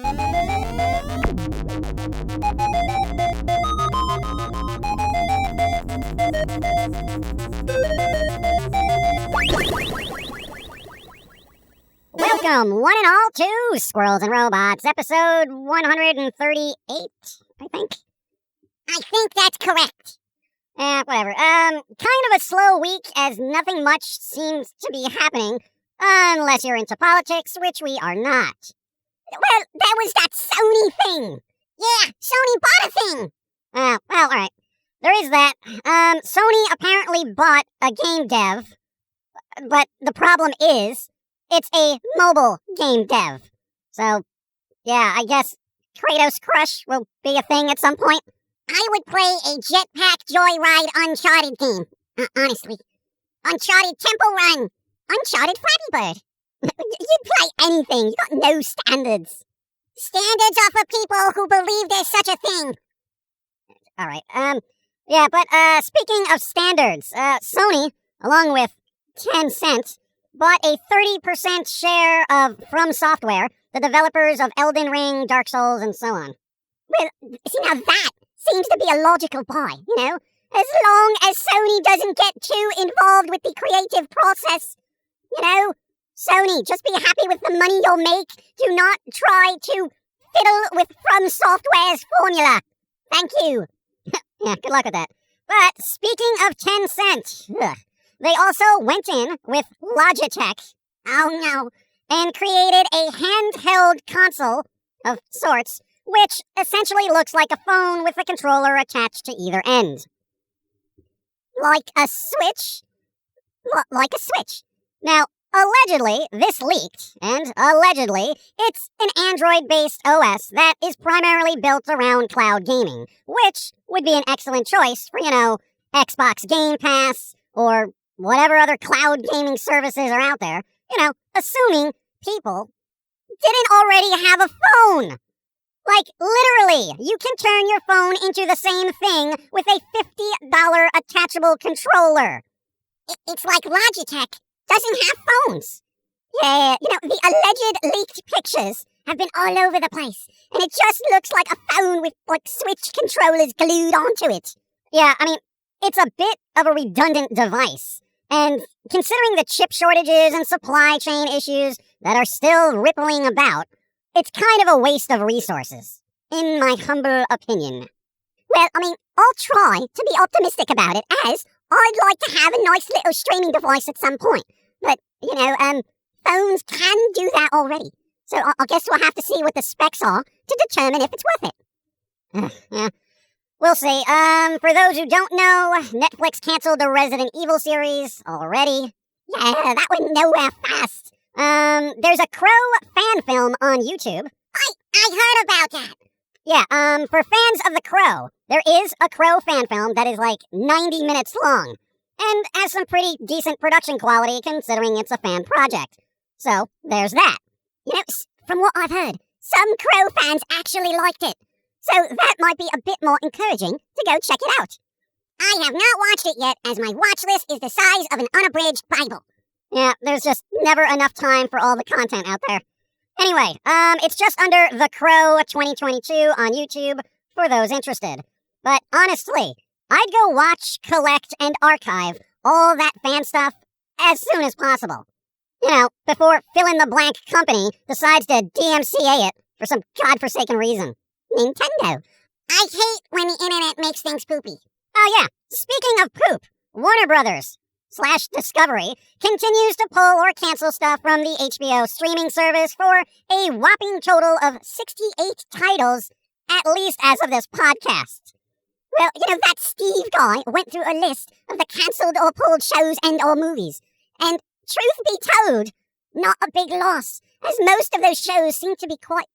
Welcome, one and all, to Squirrels and Robots, episode 138, I think. I think that's correct. Whatever. Kind of a slow week, as nothing much seems to be happening, unless you're into politics, which we are not. Well, that was that Sony thing. Yeah, Sony bought a thing. Well, alright. There is that. Sony apparently bought a game dev, but the problem is, it's a mobile game dev. So, yeah, I guess Kratos Crush will be a thing at some point. I would play a Jetpack Joyride Uncharted game. Honestly. Uncharted Temple Run. Uncharted Flappy Bird. You'd play anything. You got no standards. Standards are for people who believe there's such a thing. Alright, yeah, but, speaking of standards, Sony, along with Tencent, bought a 30% share of From Software, the developers of Elden Ring, Dark Souls, and so on. Well, see, now that seems to be a logical buy, you know? As long as Sony doesn't get too involved with the creative process. You know? Sony, just be happy with the money you'll make. Do not try to fiddle with From Software's formula. Thank you. Yeah, good luck with that. But speaking of Tencent, they also went in with Logitech, oh no, and created a handheld console of sorts, which essentially looks like a phone with a controller attached to either end. Like a Switch? Like a Switch. Now, allegedly, this leaked, and allegedly, it's an Android-based OS that is primarily built around cloud gaming, which would be an excellent choice for, Xbox Game Pass, or whatever other cloud gaming services are out there, assuming people didn't already have a phone. Like, literally, you can turn your phone into the same thing with a $50 attachable controller. It's like Logitech doesn't have phones. Yeah, the alleged leaked pictures have been all over the place, and it just looks like a phone with, Switch controllers glued onto it. Yeah, I mean, it's a bit of a redundant device. And considering the chip shortages and supply chain issues that are still rippling about, it's kind of a waste of resources, in my humble opinion. Well, I'll try to be optimistic about it, as I'd like to have a nice little streaming device at some point. But, phones can do that already. So I guess we'll have to see what the specs are to determine if it's worth it. Yeah. We'll see. For those who don't know, Netflix canceled the Resident Evil series already. Yeah, that went nowhere fast. There's a Crow fan film on YouTube. I heard about that. Yeah, for fans of The Crow, there is a Crow fan film that is 90 minutes long, and has some pretty decent production quality considering it's a fan project. So, there's that. From what I've heard, some Crow fans actually liked it. So that might be a bit more encouraging to go check it out. I have not watched it yet, as my watch list is the size of an unabridged Bible. Yeah, there's just never enough time for all the content out there. Anyway, it's just under The Crow 2022 on YouTube for those interested. But honestly, I'd go watch, collect, and archive all that fan stuff as soon as possible. Before fill-in-the-blank company decides to DMCA it for some godforsaken reason. Nintendo. I hate when the internet makes things poopy. Oh yeah, speaking of poop, Warner Brothers / Discovery continues to pull or cancel stuff from the HBO streaming service for a whopping total of 68 titles, at least as of this podcast. Well, that Steve guy went through a list of the cancelled or pulled shows and or movies. And truth be told, not a big loss, as most of those shows seem to be quite,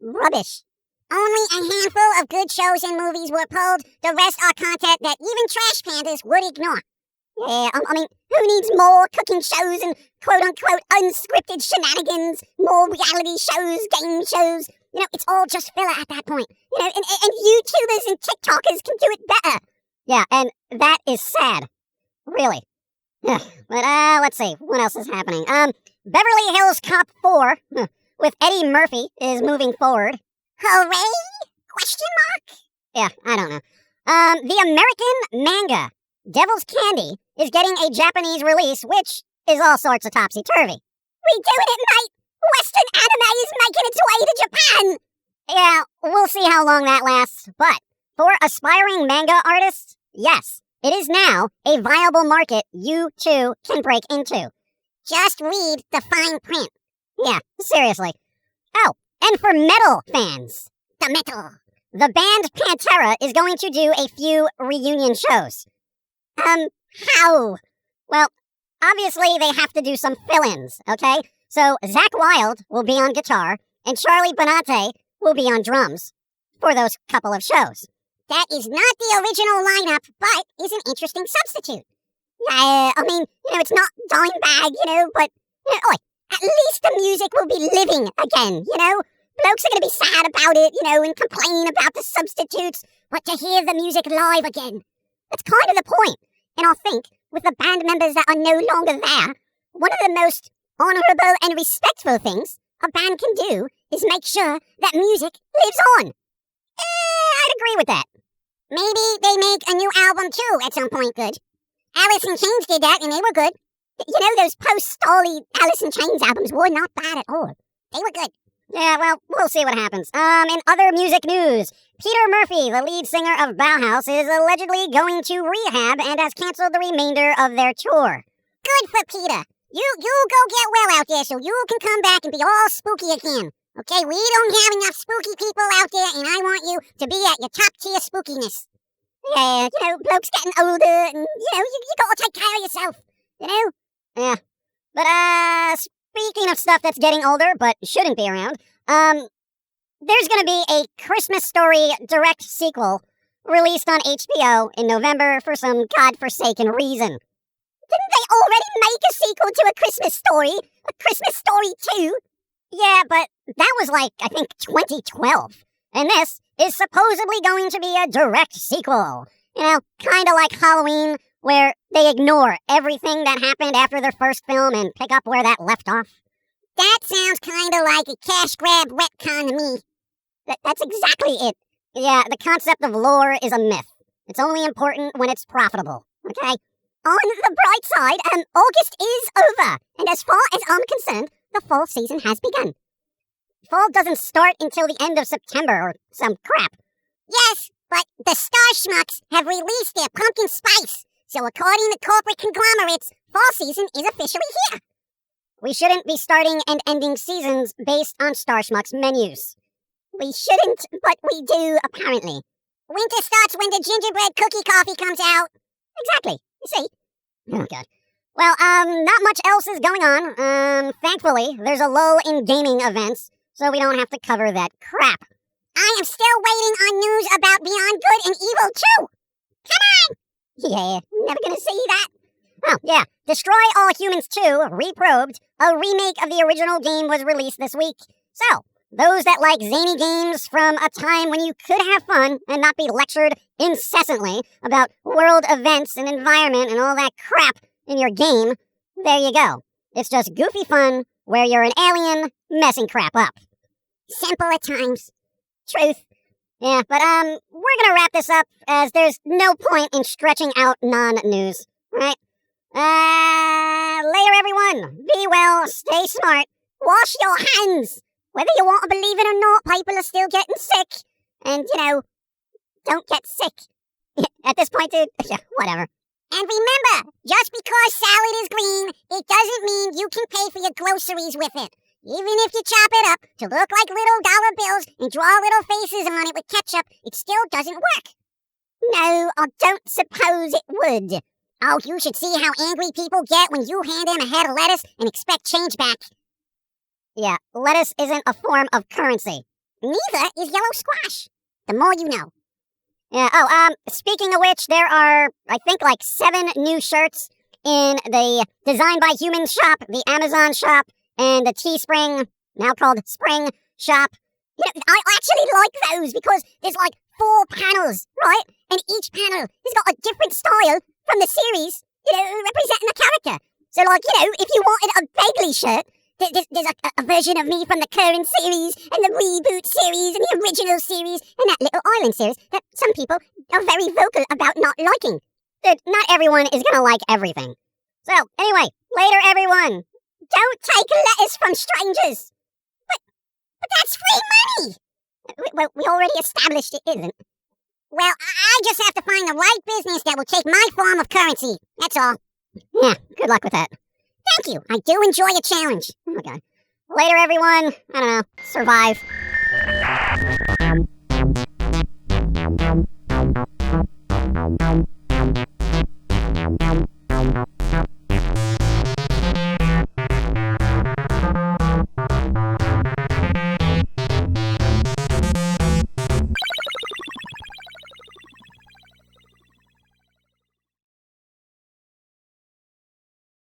rubbish. Only a handful of good shows and movies were pulled. The rest are content that even trash pandas would ignore. Yeah, who needs more cooking shows and quote-unquote unscripted shenanigans, more reality shows, game shows? It's all just filler at that point. And YouTubers and TikTokers can do it better. Yeah, and that is sad. Really. But, let's see. What else is happening? Beverly Hills Cop 4 with Eddie Murphy is moving forward. Hooray? Question mark? Yeah, I don't know. The American manga, Devil's Candy, is getting a Japanese release, which is all sorts of topsy-turvy. We doing it, mate! Western anime is making its way to Japan! Yeah, we'll see how long that lasts, but for aspiring manga artists, yes, it is now a viable market you, too, can break into. Just read the fine print. Yeah, seriously. Oh, and for metal fans, The metal. the band Pantera is going to do a few reunion shows. How? Well, obviously they have to do some fill-ins, okay? So Zach Wilde will be on guitar, and Charlie Benante will be on drums for those couple of shows. That is not the original lineup, but is an interesting substitute. It's not Dimebag, but, at least the music will be living again, Blokes are going to be sad about it, and complain about the substitutes, but to hear the music live again, that's kind of the point. And I think, with the band members that are no longer there, one of the most honourable and respectful things a band can do is make sure that music lives on. I'd agree with that. Maybe they make a new album too at some point good. Alice in Chains did that and they were good. Those post-Stolly Alice in Chains albums were not bad at all. They were good. Yeah, well, we'll see what happens. In other music news, Peter Murphy, the lead singer of Bauhaus, is allegedly going to rehab and has canceled the remainder of their tour. Good for Peter. You go get well out there so you can come back and be all spooky again. Okay, we don't have enough spooky people out there, and I want you to be at your top-tier spookiness. Yeah, blokes getting older, and, you gotta take care of yourself, Yeah. But, speaking of stuff that's getting older, but shouldn't be around, there's gonna be a Christmas Story direct sequel released on HBO in November for some godforsaken reason. Didn't they already make a sequel to A Christmas Story? A Christmas Story 2? Yeah, but that was I think 2012. And this is supposedly going to be a direct sequel. Kinda like Halloween, where they ignore everything that happened after their first film and pick up where that left off. That sounds kinda like a cash grab retcon to me. That's exactly it. Yeah, the concept of lore is a myth. It's only important when it's profitable, okay? On the bright side, August is over. And as far as I'm concerned, the fall season has begun. Fall doesn't start until the end of September or some crap. Yes, but the Star Schmucks have released their pumpkin spice. So according to corporate conglomerates, fall season is officially here. We shouldn't be starting and ending seasons based on Star Schmucks menus. We shouldn't, but we do, apparently. Winter starts when the gingerbread cookie coffee comes out. Exactly. You see? Oh, God. Well, not much else is going on. Thankfully, there's a lull in gaming events, so we don't have to cover that crap. I am still waiting on news about Beyond Good and Evil 2. Come on! Yeah, never gonna see that. Oh, yeah. Destroy All Humans 2, Reprobed, a remake of the original game, was released this week. So, those that like zany games from a time when you could have fun and not be lectured incessantly about world events and environment and all that crap in your game, there you go. It's just goofy fun where you're an alien messing crap up. Simple at times. Truth. Yeah, but we're gonna wrap this up as there's no point in stretching out non-news, right? Later everyone. Be well, stay smart, wash your hands. Whether you want to believe it or not, people are still getting sick. And, don't get sick. At this point, dude, yeah, whatever. And remember, just because salad is green, it doesn't mean you can pay for your groceries with it. Even if you chop it up to look like little dollar bills and draw little faces on it with ketchup, it still doesn't work. No, I don't suppose it would. Oh, you should see how angry people get when you hand them a head of lettuce and expect change back. Yeah, lettuce isn't a form of currency. Neither is yellow squash. The more you know. Yeah, speaking of which, there are, I think, 7 new shirts in the Designed by Humans shop, the Amazon shop, and the Teespring, now called Spring shop. I actually like those because there's 4 panels, right? And each panel has got a different style from the series, representing a character. So, if you wanted a Bagley shirt, There's a version of me from the current series, and the reboot series, and the original series, and that Little Island series that some people are very vocal about not liking. Dude, not everyone is gonna like everything. So, anyway, later everyone. Don't take letters from strangers. But that's free money. Well, we already established it isn't. Well, I just have to find the right business that will take my form of currency. That's all. Yeah, good luck with that. Thank you. I do enjoy a challenge. Okay. Later everyone. I don't know. Survive.